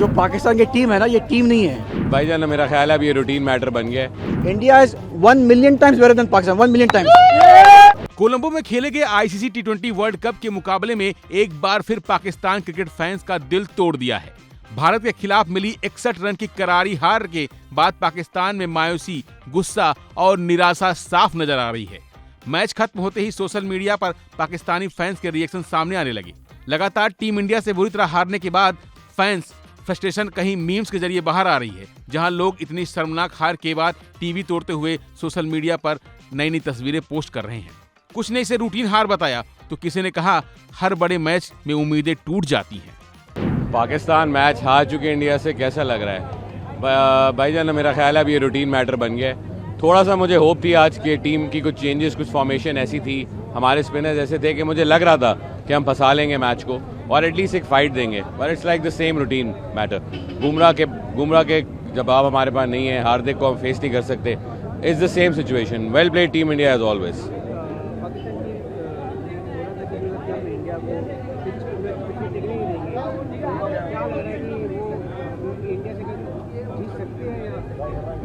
जो पाकिस्तान की टीम है ना, ये टीम नहीं है भाईजान, मेरा ख्याल है अब ये रूटीन मैटर बन गया है। India is 1 million times better than Pakistan, 1 million times. Colombo में खेले गए आईसीसी टी20 वर्ल्ड कप के मुकाबले में एक बार फिर पाकिस्तान क्रिकेट फैंस का दिल तोड़ दिया है। भारत के खिलाफ मिली 61 रन की करारी हार के बाद पाकिस्तान में मायूसी, गुस्सा और निराशा साफ नजर आ रही है। मैच खत्म होते ही सोशल मीडिया पर पाकिस्तानी फैंस के रिएक्शन सामने आने लगे। लगातार टीम इंडिया से बुरी तरह हारने के बाद फैंस फ्रस्ट्रेशन कहीं मीम्स के जरिए बाहर आ रही है, जहां लोग इतनी शर्मनाक हार के बाद टीवी तोड़ते हुए सोशल मीडिया पर नई नई तस्वीरें पोस्ट कर रहे हैं। कुछ ने इसे रूटीन हार बताया तो किसी ने कहा हर बड़े मैच में उम्मीदें टूट जाती हैं। पाकिस्तान मैच हार चुके इंडिया से, कैसा लग रहा है? भाईजान, मेरा ख्याल है अब ये रूटीन मैटर बन गया है। थोड़ा सा मुझे होप थी आज की टीम की, कुछ चेंजेस, कुछ फॉर्मेशन ऐसी थी, हमारे स्पिनर्स ऐसे थे कि मुझे लग रहा था कि हम फंसा लेंगे मैच को और एटलीस्ट एक फाइट देंगे, but it's like the same routine matter. Bumrah के जवाब हमारे पास नहीं है, हार्दिक को हम फेस नहीं कर सकते। It's the same situation. Well played team India as always.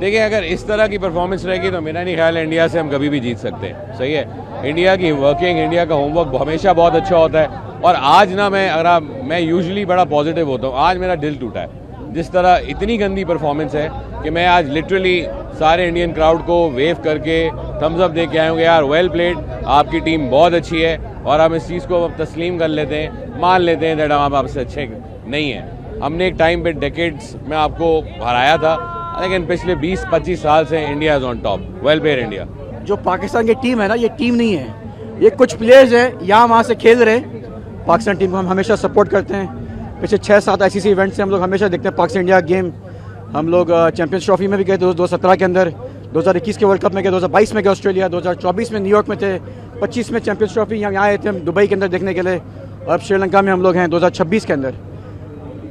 देखिए, अगर इस तरह की परफॉर्मेंस रहेगी तो मेरा नहीं ख्याल है इंडिया से हम कभी भी जीत सकते हैं। सही है, इंडिया की वर्किंग, इंडिया का होमवर्क हमेशा बहुत अच्छा होता है। और आज ना मैं यूजुअली बड़ा पॉजिटिव होता हूँ, आज मेरा दिल टूटा है। जिस तरह इतनी गंदी परफॉर्मेंस है कि मैं आज लिटरली सारे इंडियन क्राउड को वेव करके थम्स अप दे के आए होंगे, यार वेल प्लेड, आपकी टीम बहुत अच्छी है और हम इस चीज़ को तस्लीम कर लेते हैं, मान लेते हैं दैट हम आपसे अच्छे नहीं हैं। हमने एक टाइम पे डेकेड्स में आपको हराया था, लेकिन पिछले 20-25 साल से India is on top. Well played India. जो पाकिस्तान की टीम है ना, ये टीम नहीं है, ये कुछ प्लेयर्स हैं यहाँ वहाँ से खेल रहे हैं। पाकिस्तान टीम को हम हमेशा सपोर्ट करते हैं। पिछले 6-7 आईसीसी इवेंट से हम लोग हमेशा देखते हैं पाकिस्तान इंडिया गेम। हम लोग चैंपियंस ट्रॉफी में भी गए थे 2017 के अंदर, 2021 के वर्ल्ड कप में गए, 2022 में गए ऑस्ट्रेलिया, 2024 में न्यूयॉर्क में थे, 25 में चैंपियंस ट्रॉफी यहाँ आए थे हम दुबई के अंदर देखने के लिए, और अब श्रीलंका में हम लोग हैं 2026 के अंदर।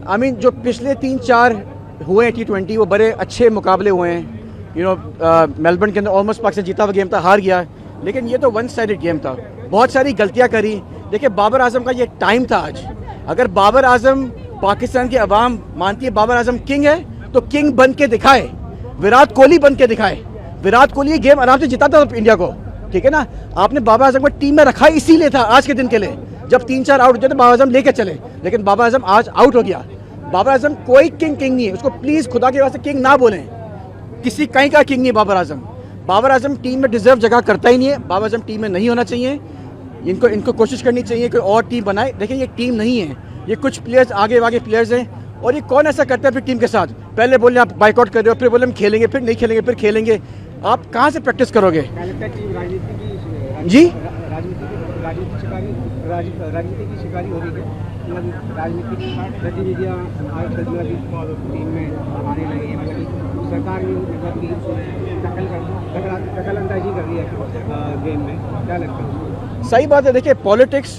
आई मीन जो पिछले 3-4 हुए T20 वो बड़े अच्छे मुकाबले हुए हैं। मेलबर्न के अंदर ऑलमोस्ट पाकिस्तान जीता हुआ गेम था, हार गया, लेकिन ये तो वन साइडेड गेम था। बहुत सारी गलतियां करी। देखिए, बाबर आजम का ये टाइम था आज। अगर बाबर आजम, पाकिस्तान की आवाम मानती है बाबर आजम किंग है, तो किंग बन के दिखाए, विराट कोहली बन के दिखाए। विराट कोहली ये गेम आराम से जिताता था इंडिया को, ठीक है ना। आपने बाबर आजम को टीम में रखा इसीलिए था आज के दिन के लिए, जब 3-4 आउट होते थे बाबर आजम लेके चले, लेकिन बाबर आजम आज आउट हो गया। बाबर आजम कोई किंग नहीं है, उसको प्लीज खुदा के वास्ते किंग ना बोलें। किसी कहीं का किंग नहीं है बाबर आजम। बाबर आजम टीम में डिजर्व जगह करता ही नहीं है। बाबर आजम टीम में नहीं होना चाहिए। इनको कोशिश करनी चाहिए कोई और टीम बनाए। देखिए, ये टीम नहीं है, ये कुछ प्लेयर्स आगे प्लेयर्स हैं। और ये कौन ऐसा करता है फिर टीम के साथ? पहले बोले आप बाइकआउट कर रहे हो, फिर बोले हम खेलेंगे, फिर नहीं खेलेंगे, फिर खेलेंगे। आप कहाँ से प्रैक्टिस करोगे जी? राजनीति की शिकारी हो रही है। राजनीतिक गतिविधियाँ टीम में आने लगी है। मतलब सरकार ने दखल अंदाजी कर रही है गेम में। क्या लगता है? सही बात है। देखिए, पॉलिटिक्स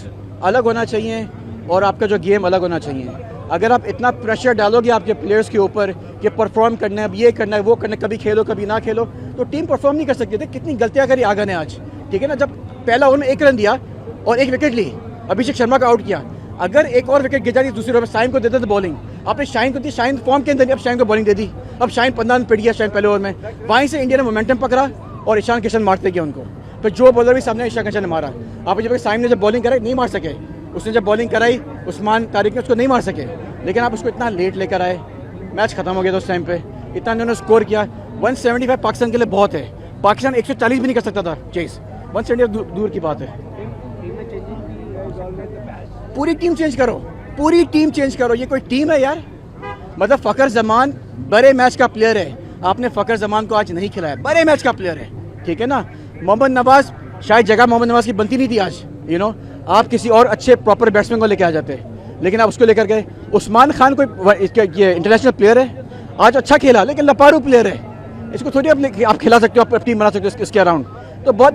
अलग होना चाहिए और आपका जो गेम अलग होना चाहिए। अगर आप इतना प्रेशर डालोगे आपके प्लेयर्स के ऊपर कि परफॉर्म करना है, अब ये करना है, वो करना है, कभी खेलो कभी ना खेलो, तो टीम परफॉर्म नहीं कर सकती। थी कितनी गलतियां करी आगा ने आज, ठीक है ना। जब पहला ओवर में 1 रन दिया और 1 विकेट ली, अभिषेक शर्मा का आउट किया। अगर एक और विकेट गिर जाती दूसरी ओवर में, शाइन को देते थे बॉलिंग। आपने शाइन को दी, शाइन फॉर्म के अंदर, अब शाइन को बॉलिंग दे दी। अब शाइन 15 रन पिट गया शाइन पहले ओवर में। वहीं से इंडिया ने मोमेंटम पकड़ा और ईशान किशन मारते गया उनको। फिर जो बॉलर भी सामने ईशान किशन ने मारा। आप जब शाइन ने जब बॉलिंग कराई नहीं मार सके, उसने जब बॉलिंग कराई उस्मान तारिक ने उसको नहीं मार सके, लेकिन आप उसको इतना लेट लेकर आए, मैच खत्म हो गया था उस टाइम पे। इतना उन्होंने स्कोर किया। 175 पाकिस्तान के लिए बहुत है। पाकिस्तान 140 भी नहीं कर सकता था चेस। 170 दूर की बात है। पूरी टीम चेंज करो, पूरी टीम चेंज करो। ये कोई टीम है यार? मतलब फ़खर जमान बड़े मैच का प्लेयर है, आपने फ़खर जमान को आज नहीं खिलाया। बड़े मैच का प्लेयर है, ठीक है ना। मोहम्मद नवाज, शायद जगह मोहम्मद नवाज की बनती नहीं थी आज, आप किसी और अच्छे प्रॉपर बैट्समैन को लेके आ जाते, लेकिन आप उसको लेकर गए। उस्मान खान कोई ये इंटरनेशनल प्लेयर है, आज अच्छा खेला, लेकिन लपारू प्लेयर है। इसको थोड़ी आप खिला सकते हो, आप टीम बना सकते हो इसके अराउंड। तो बहुत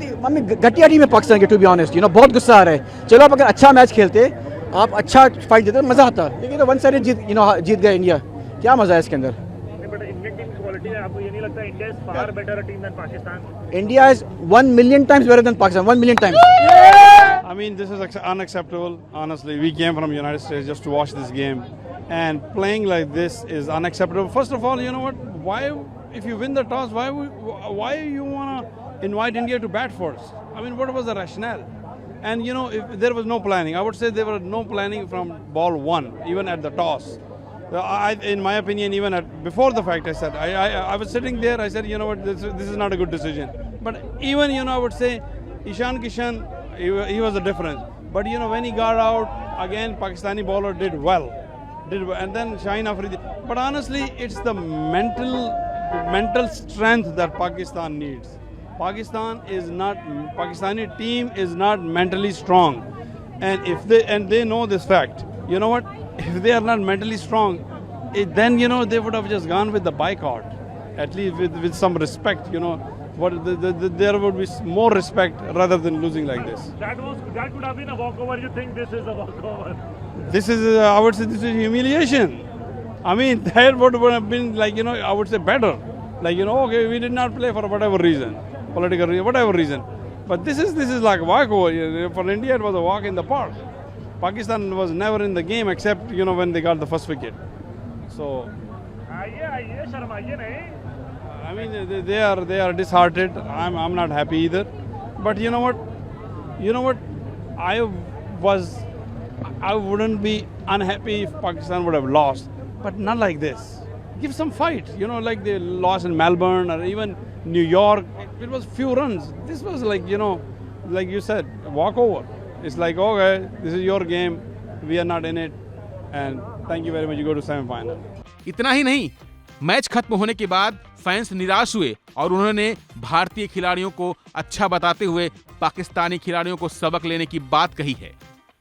घटिया टीम है पाकिस्तान की, टू बी ऑनेस्ट। बहुत गुस्सा आ रहा है। चलो आप अगर अच्छा मैच खेलते, आप अच्छा फाइट देते, मजा आता, लेकिन तो वन साइड जीत गए इंडिया। क्या मजा है इसके अंदर? India is 1 million times better than Pakistan. 1 million times. I mean, this is unacceptable. Honestly, we came from United States just to watch this game, and playing like this is unacceptable. First of all, you know what? Why, if you win the toss, why you wanna invite India to bat first? I mean, what was the rationale? And you know, if there was no planning, I would say there was no planning from ball one, even at the toss. In my opinion, even before the fact, I said I was sitting there. I said, you know what, this is not a good decision. But even, you know, I would say Ishan Kishan, he was the difference. But you know, when he got out again, Pakistani bowler did well, and then Shaheen Afridi. But honestly, it's the mental strength that Pakistan needs. Pakistani team is not mentally strong, and they know this fact. You know what? If they are not mentally strong, then you know they would have just gone with the boycott, at least with some respect. You know, there would be more respect rather than losing like this. That could have been a walkover. You think this is a walkover? This is, I would say, this is humiliation. I mean, that would have been like, you know, I would say better. Like, you know, okay, we did not play for whatever reason, political reason, whatever reason. But this is like a walkover. For India, it was a walk in the park. Pakistan was never in the game except, you know, when they got the first wicket. So, I mean, they are disheartened. I'm not happy either. But you know what? I wouldn't be unhappy if Pakistan would have lost, but not like this. Give some fight. You know, like they lost in Melbourne or even New York. It was few runs. This was like, you know, like you said, walkover. It's like, okay, this is your game. We are not in it. And thank you very much. You go to semi-final. इतना ही नहीं, match खत्म होने के बाद fans निराश हुए और उन्होंने भारतीय खिलाड़ियों को अच्छा बताते हुए पाकिस्तानी खिलाड़ियों को सबक लेने की बात कही है।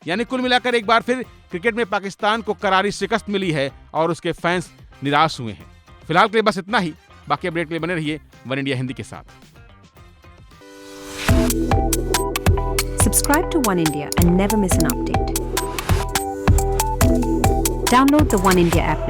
यानी कुल मिलाकर एक बार फिर क्रिकेट में पाकिस्तान को करारी शिकस्त मिली है और उसके फैंस निराश हुए हैं। फिलहाल के लिए बस इतना ही। बाकी अपडेट के लिए बने रहिए वन इंडिया हिंदी के साथ। Subscribe to One India and never miss an update. Download the One India app now.